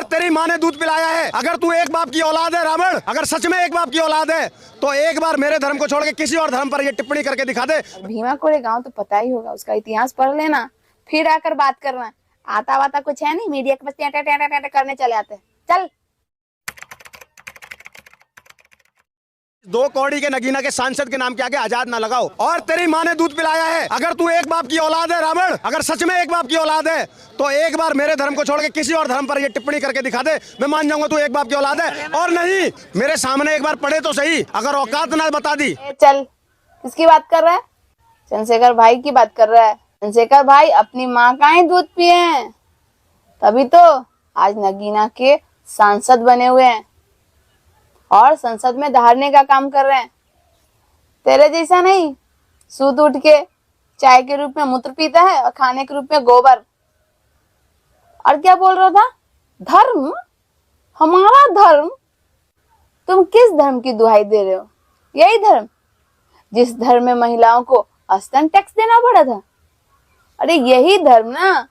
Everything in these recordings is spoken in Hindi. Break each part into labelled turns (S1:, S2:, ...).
S1: तेरी माँ ने दूध पिलाया है। अगर तू एक बाप की औलाद है रावण, अगर सच में एक बाप की औलाद है तो एक बार मेरे धर्म को छोड़ के किसी और धर्म पर ये टिप्पणी करके दिखा दे।
S2: भीमा कोरे गांव तो पता ही होगा, उसका इतिहास पढ़ लेना, फिर आकर बात करना। आता वाता कुछ है नहीं, मीडिया के बस टें टें टें टें टें करने चले आते। चल।
S1: 2 कौड़ी के नगीना के सांसद के नाम के आगे आजाद ना लगाओ। और तेरी माँ ने दूध पिलाया है। अगर तू एक बाप की औलाद है रावण, अगर सच में एक बाप की औलाद है तो एक बार मेरे धर्म को छोड़ के किसी और धर्म पर ये टिप्पणी करके दिखा दे, मैं मान जाऊंगा तू एक बाप की औलाद है। और नहीं, मेरे सामने एक बार पढ़े तो सही, अगर औकात ना बता दी।
S2: चल, किसकी बात कर रहा है? चंद्रशेखर भाई की बात कर रहा है। चंद्रशेखर भाई अपनी माँ का ही दूध पिए हैं, तभी तो आज नगीना के सांसद बने हुए हैं और संसद में धारने का काम कर रहे हैं। तेरे जैसा नहीं, सूत उठ के चाय के रूप में मूत्र पीता है और खाने के रूप में गोबर। और क्या बोल रहा था? धर्म, हमारा धर्म? तुम किस धर्म की दुहाई दे रहे हो? यही धर्म जिस धर्म में महिलाओं को स्तन टैक्स देना पड़ा था। अरे यही धर्म ना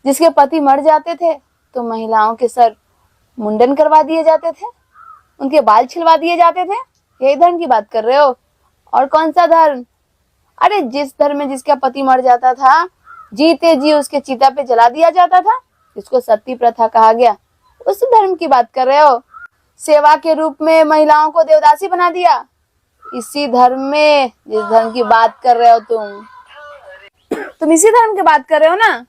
S2: जिसके पति मर जाते थे तो महिलाओं के सर मुंडन करवा दिए जाते थे, उनके बाल छिलवा दिए जाते थे। यही धर्म की बात कर रहे हो? और कौन सा धर्म? अरे जिस धर्म में जिसका पति मर जाता था, जीते जी उसके चिता पे जला दिया जाता था, जिसको सती प्रथा कहा गया, उस धर्म की बात कर रहे हो? सेवा के रूप में महिलाओं को देवदासी बना दिया, इसी धर्म में जिस धर्म की बात कर रहे हो तुम इसी धर्म की बात कर रहे हो ना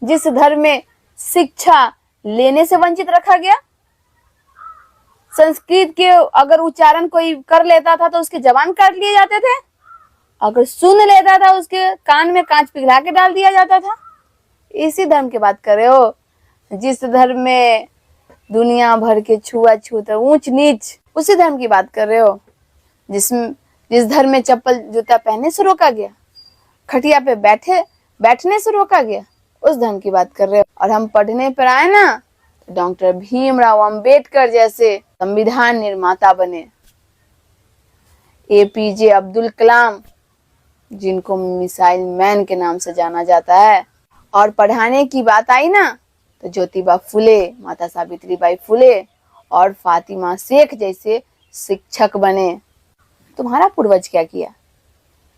S2: जिस धर्म में शिक्षा लेने से वंचित रखा गया। संस्कृत के अगर उच्चारण कोई कर लेता था तो उसके जबान काट लिए जाते थे, अगर सुन लेता था उसके कान में कांच पिघला के डाल दिया जाता था। इसी धर्म की बात कर रहे हो जिस धर्म में दुनिया भर के छुआछूत ऊंच नीच, उसी धर्म की बात कर रहे हो जिस धर्म में चप्पल जूता पहनने से रोका गया, खटिया पे बैठने से रोका गया, उस धर्म की बात कर रहे हो। और हम पढ़ने पर आए ना तो डॉक्टर भीमराव अंबेडकर जैसे संविधान निर्माता बने, एपीजे अब्दुल कलाम जिनको मिसाइल मैन के नाम से जाना जाता है। और पढ़ाने की बात आई ना तो ज्योतिबा फुले, माता सावित्रीबाई फुले और फातिमा शेख जैसे शिक्षक बने। तुम्हारा पूर्वज क्या किया?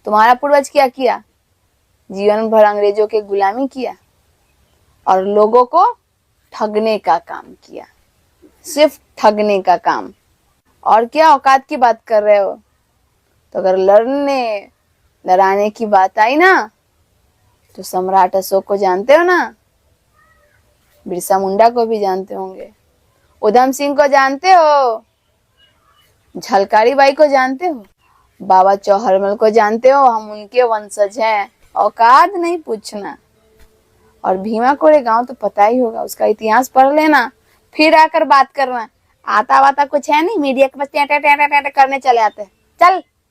S2: तुम्हारा पूर्वज क्या किया? जीवन भर अंग्रेजों के गुलामी किया और लोगों को ठगने का काम किया, सिर्फ ठगने का काम। और क्या औकात की बात कर रहे हो? तो अगर लड़ाने की बात आई ना तो सम्राट अशोक को जानते हो ना, बिरसा मुंडा को भी जानते होंगे, उधम सिंह को जानते हो, झलकारी बाई को जानते हो, बाबा चौहरमल को जानते हो, हम उनके वंशज हैं। औकात नहीं पूछना। और भीमा कोरे गांव तो पता ही होगा, उसका इतिहास पढ़ लेना, फिर आकर बात करना। आता वाता कुछ है नहीं, मीडिया के बस टें टें टें टें करने चले आते। चल।